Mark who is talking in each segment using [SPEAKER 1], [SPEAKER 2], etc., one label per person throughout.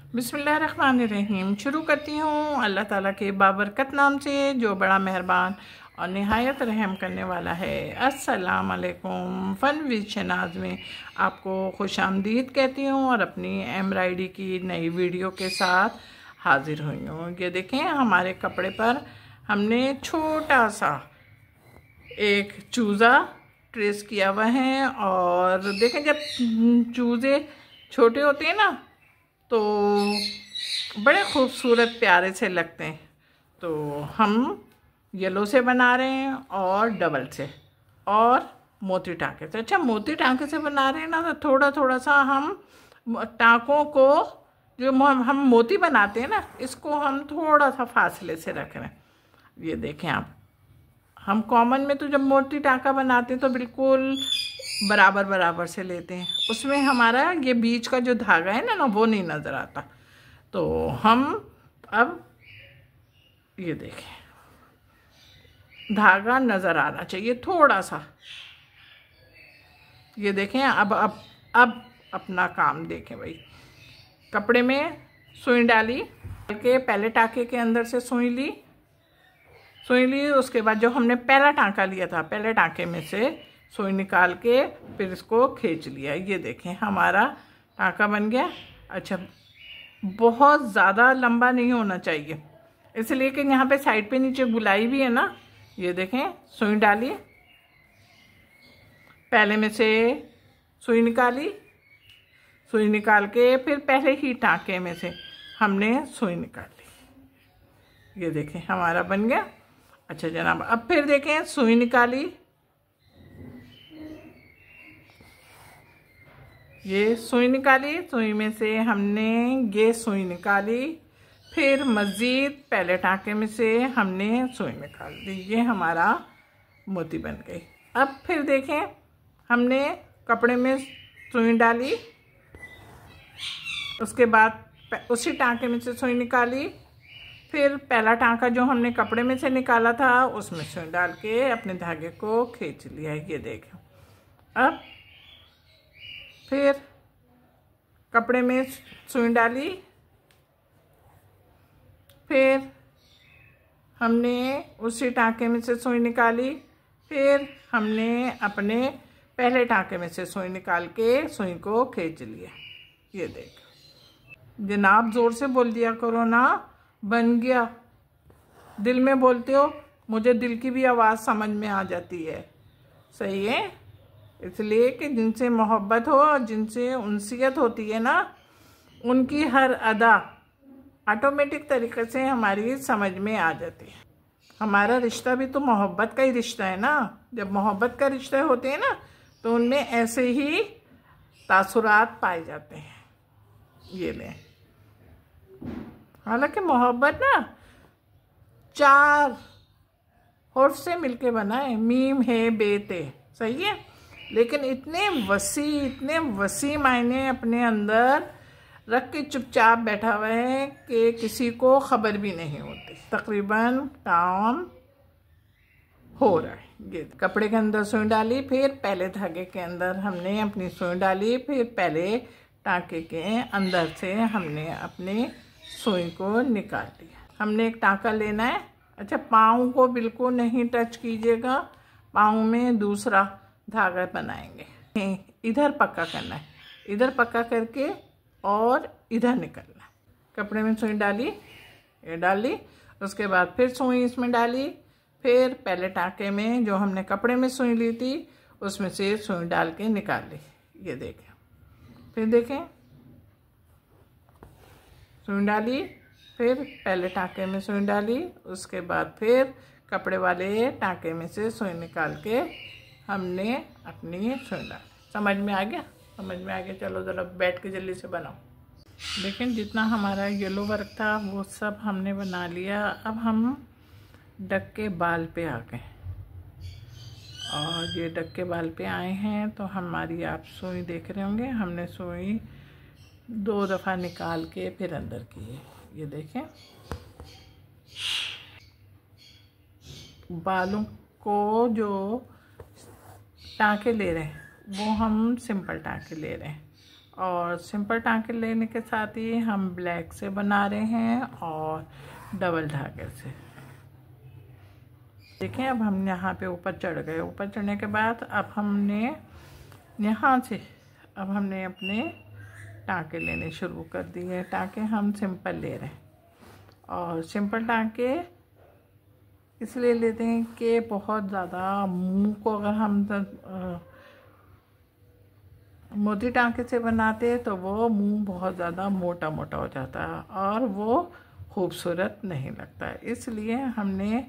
[SPEAKER 1] बिस्मिल्लाहिर्रहमानिर्रहीम। शुरू करती हूँ अल्लाह ताला के बाबरकत नाम से जो बड़ा मेहरबान और निहायत रहम करने वाला है। अस्सलाम वालेकुम। फ़न विद शनाज में आपको खुश आमदीद कहती हूँ और अपनी एम्ब्रॉयडरी की नई वीडियो के साथ हाजिर हुई हूँ। ये देखें, हमारे कपड़े पर हमने छोटा सा एक चूज़ा ट्रेस किया हुआ है। और देखें, जब चूज़े छोटे होते हैं ना तो बड़े खूबसूरत प्यारे से लगते हैं। तो हम येलो से बना रहे हैं और डबल से और मोती टाँके से। अच्छा, मोती टाँके से बना रहे हैं ना तो थोड़ा थोड़ा सा हम टाँकों को, जो हम मोती बनाते हैं ना, इसको हम थोड़ा सा फासले से रख रहे हैं। ये देखें आप, हम कॉमन में तो जब मोती टाँका बनाते हैं तो बिल्कुल बराबर बराबर से लेते हैं, उसमें हमारा ये बीच का जो धागा है ना वो नहीं नज़र आता। तो हम अब ये देखें, धागा नज़र आना चाहिए थोड़ा सा। ये देखें, अब अपना काम देखें भाई। कपड़े में सुई डाली के पहले टाँके के अंदर से सुई ली। उसके बाद जो हमने पहला टाँका लिया था, पहले टाँके में से सुई निकाल के फिर इसको खींच लिया। ये देखें, हमारा टाँका बन गया। अच्छा, बहुत ज़्यादा लंबा नहीं होना चाहिए, इसलिए कि यहाँ पे साइड पे नीचे गुलाई भी है ना। ये देखें, सुई डाली, पहले में से सुई निकाली, सुई निकाल के फिर पहले ही टाँके में से हमने सुई निकाल ली। ये देखें, हमारा बन गया। अच्छा जनाब, अब फिर देखें, सुई निकाली, ये सुई निकाली, सुई में से हमने ये सुई निकाली, फिर मज़ीद पहले टाँके में से हमने सुई निकाल दी। ये हमारा मोती बन गई। अब फिर देखें, हमने कपड़े में सुई डाली, उसके बाद उसी टाँके में से सुई निकाली, फिर पहला टाँका जो हमने कपड़े में से निकाला था उसमें सुई डाल के अपने धागे को खींच लिया। ये देखें, अब फिर कपड़े में सुई डाली, फिर हमने उसी टाँके में से सुई निकाली, फिर हमने अपने पहले टाँके में से सुई निकाल के सुई को खींच लिया। ये देखो जनाब, ज़ोर से बोल दिया करो ना, बन गया। दिल में बोलते हो, मुझे दिल की भी आवाज़ समझ में आ जाती है। सही है, इसलिए कि जिनसे मोहब्बत हो और जिनसे उनसियत होती है ना, उनकी हर अदा ऑटोमेटिक तरीके से हमारी समझ में आ जाती है। हमारा रिश्ता भी तो मोहब्बत का ही रिश्ता है ना। जब मोहब्बत का रिश्ता होते हैं ना तो उनमें ऐसे ही तासुरात पाए जाते हैं। ये लें, हालांकि मोहब्बत ना 4 हर्फ से मिलके बना है, मीम है बेते, सही है, लेकिन इतने वसी मायने अपने अंदर रख के चुपचाप बैठा हुआ है कि किसी को खबर भी नहीं होती। तकरीबन काम हो रहा है। ये कपड़े के अंदर सुई डाली, फिर पहले धागे के अंदर हमने अपनी सुई डाली, फिर पहले टाँके के अंदर से हमने अपनी सुई को निकाल लिया। हमने एक टाँका लेना है। अच्छा, पाँव को बिल्कुल नहीं टच कीजिएगा, पाँव में दूसरा धागा बनाएंगे। इधर पक्का करना है, इधर पक्का करके और इधर निकलना है। कपड़े में सुई डाली, ये डाली, उसके बाद फिर सुई इसमें डाली, फिर पहले टाँके में जो हमने कपड़े में सुई ली थी उसमें से सुई डाल के निकाल ली। ये देखें, फिर देखें, सुई डाली, फिर पहले टाँके में सुई डाली, उसके बाद फिर कपड़े वाले टाँके में से सुई निकाल के हमने अपनी सुई डाली। समझ में आ गया? समझ में आ गया। चलो ज़रा बैठ के जल्दी से बनाओ। लेकिन जितना हमारा येलो वर्क था वो सब हमने बना लिया। अब हम डक के बाल पे आ गए, और ये डक के बाल पे आए हैं तो हमारी आप सुई देख रहे होंगे, हमने सुई 2 दफ़ा निकाल के फिर अंदर की है। ये देखें, बालों को जो टाँके ले रहे हैं वो हम सिंपल टाँके ले रहे हैं, और सिंपल टाँके लेने के साथ ही हम ब्लैक से बना रहे हैं और डबल धागे से। देखें अब हम यहाँ पे ऊपर चढ़ गए। ऊपर चढ़ने के बाद अब हमने यहाँ से अपने टाँके लेने शुरू कर दिए। टाँके हम सिंपल ले रहे हैं और सिंपल टाँके इसलिए लेते हैं कि बहुत ज़्यादा मुंह को अगर हम मोती टाँके से बनाते हैं तो वो मुंह बहुत ज़्यादा मोटा मोटा हो जाता है और वो खूबसूरत नहीं लगता है। इसलिए हमने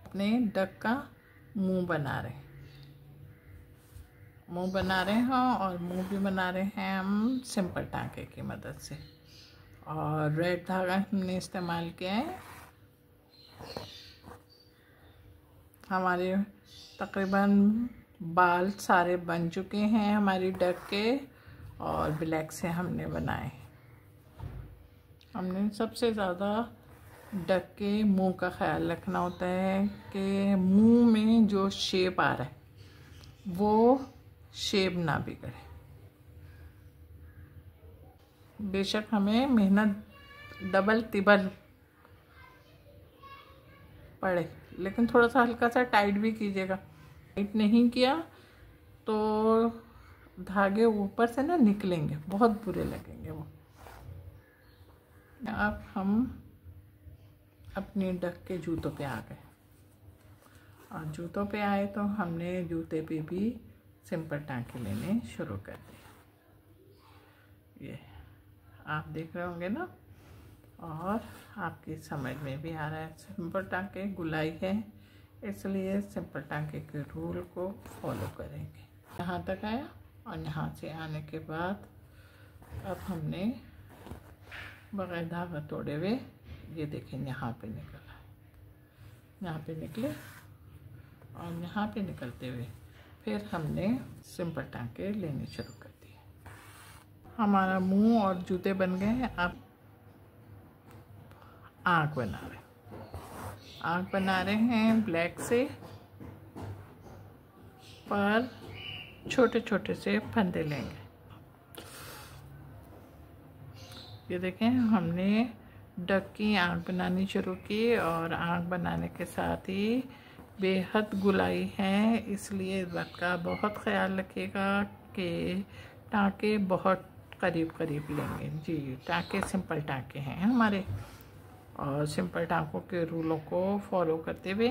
[SPEAKER 1] अपने डक का मुंह बना रहे हैं और मुंह भी बना रहे हैं हम सिंपल टाँके की मदद से। और रेड धागा हमने इस्तेमाल किया है। हमारे तकरीबन बाल सारे बन चुके हैं हमारी डक के और ब्लैक से हमने बनाए। हमने सबसे ज़्यादा डक के मुंह का ख्याल रखना होता है कि मुंह में जो शेप आ रहा है वो शेप ना बिगड़े। बेशक हमें मेहनत डबल तिबल पड़े, लेकिन थोड़ा सा हल्का सा टाइट भी कीजिएगा। टाइट नहीं किया तो धागे ऊपर से ना निकलेंगे, बहुत बुरे लगेंगे वो। अब हम अपने डक के जूतों पे आ गए और जूतों पे आए तो हमने जूते पे भी सिंपल टाँके लेने शुरू कर दिए। ये आप देख रहे होंगे ना और आपकी समझ में भी आ रहा है। सिंपल टाँके गुलाई है, इसलिए सिंपल टाँके के रूल को फॉलो करेंगे। यहाँ तक आया और यहाँ से आने के बाद अब हमने बगैर धागा तोड़े हुए ये देखें यहाँ पे निकला, यहाँ पे निकले और यहाँ पे निकलते हुए फिर हमने सिंपल टाँके लेने शुरू कर दिए। हमारा मुंह और जूते बन गए हैं। अब आँख बना रहे हैं ब्लैक से, पर छोटे छोटे से फंदे लेंगे। ये देखें हमने डक की आँख बनानी शुरू की और आँख बनाने के साथ ही बेहद गुलाई है, इसलिए इस बात का बहुत ख्याल रखिएगा कि टाँके बहुत करीब करीब लेंगे। जी टाँके सिंपल टाँके हैं हमारे और सिंपल टाँकों के रूलों को फॉलो करते हुए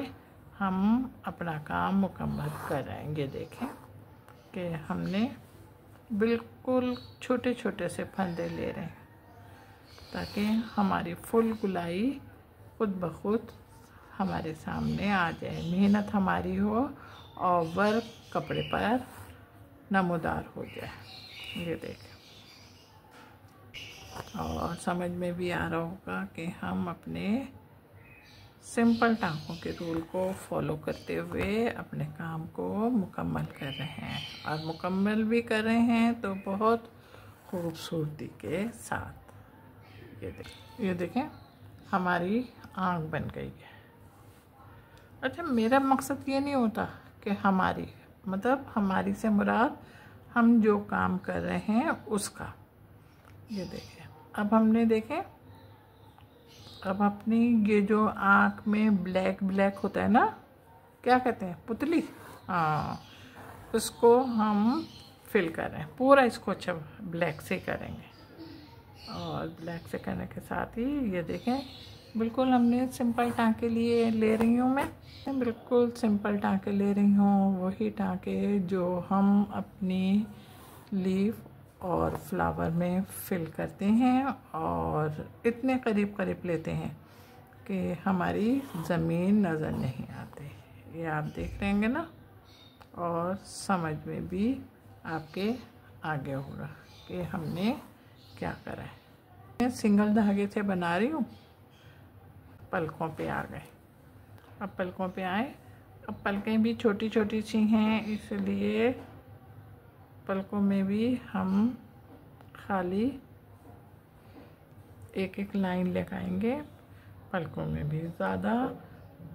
[SPEAKER 1] हम अपना काम मुकम्मल कराएंगे। देखें कि हमने बिल्कुल छोटे छोटे से फंदे ले रहे हैं ताकि हमारी फुल गुलाई खुद ब खुद हमारे सामने आ जाए, मेहनत हमारी हो और वर्क कपड़े पर नमूदार हो जाए। ये देखें और समझ में भी आ रहा होगा कि हम अपने सिंपल टाँकों के रूल को फॉलो करते हुए अपने काम को मुकम्मल कर रहे हैं और मुकम्मल भी कर रहे हैं तो बहुत खूबसूरती के साथ। ये देखें हमारी आँख बन गई है। अच्छा मेरा मकसद ये नहीं होता कि हमारी से मुराद हम जो काम कर रहे हैं उसका। ये देखें अब हमने देखें अब अपनी ये जो आँख में ब्लैक ब्लैक होता है ना, क्या कहते हैं, पुतली, हाँ, उसको हम फिल कर रहे हैं पूरा। इसको अच्छा ब्लैक से करेंगे और ब्लैक से करने के साथ ही ये देखें बिल्कुल हमने सिंपल टाँके ले रही हूँ मैं बिल्कुल सिंपल टाँके ले रही हूँ, वही टाँके जो हम अपनी लीफ और फ्लावर में फिल करते हैं और इतने करीब करीब लेते हैं कि हमारी ज़मीन नज़र नहीं आती। ये आप देख रहे होंगे ना और समझ में भी आपके आगे होगा कि हमने क्या करा है। मैं सिंगल धागे से बना रही हूँ। पलकों पे आ गए, अब पलकों पे आए। अब पलकें भी छोटी छोटी सी हैं, इसलिए पलकों में भी हम खाली एक एक लाइन लगाएंगे। पलकों में भी ज़्यादा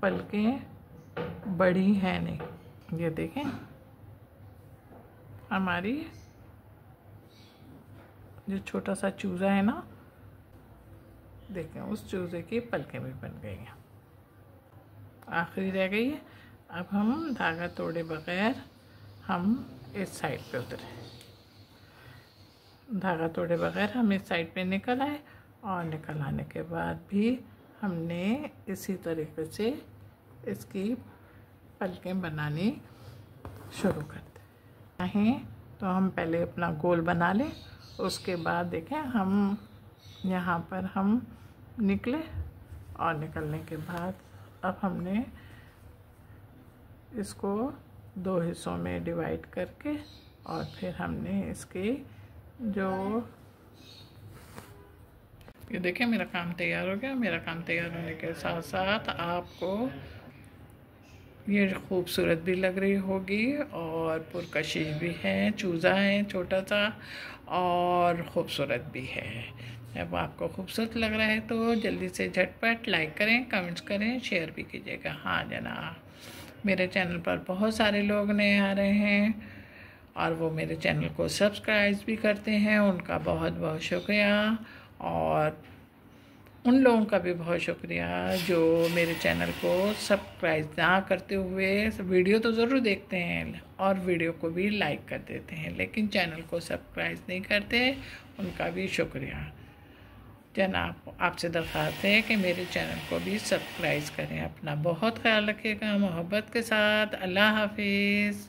[SPEAKER 1] पलकें बड़ी हैं नहीं। ये देखें हमारी जो छोटा सा चूज़ा है ना, देखें उस चूज़े की पलकें भी बन गई हैं। आखिरी रह गई है। अब हम धागा तोड़े बगैर हम इस साइड पे उतरे, धागा तोड़े बगैर हम इस साइड पे निकल आए, और निकल आने के बाद भी हमने इसी तरीके से इसकी पलकें बनानी शुरू कर दें। चाहें तो हम पहले अपना गोल बना लें, उसके बाद देखें हम यहाँ पर हम निकले, और निकलने के बाद अब हमने इसको 2 हिस्सों में डिवाइड करके, और फिर हमने इसके जो ये देखें मेरा काम तैयार हो गया। मेरा काम तैयार होने के साथ साथ आपको ये खूबसूरत भी लग रही होगी, और पुरकशिश भी है, चूज़ा है छोटा सा, और ख़ूबसूरत भी है। जब आपको खूबसूरत लग रहा है तो जल्दी से झटपट लाइक करें, कमेंट्स करें, शेयर भी कीजिएगा। हाँ जनाब, मेरे चैनल पर बहुत सारे लोग नए आ रहे हैं और वो मेरे चैनल को सब्सक्राइब भी करते हैं, उनका बहुत बहुत शुक्रिया। और उन लोगों का भी बहुत शुक्रिया जो मेरे चैनल को सब्सक्राइब ना करते हुए वीडियो तो ज़रूर देखते हैं और वीडियो को भी लाइक कर देते हैं, लेकिन चैनल को सब्सक्राइब नहीं करते, उनका भी शुक्रिया। जनाब आपसे दरख्वास्त है कि मेरे चैनल को भी सब्सक्राइब करें। अपना बहुत ख्याल रखिएगा, मोहब्बत के साथ। अल्लाह हाफिज़।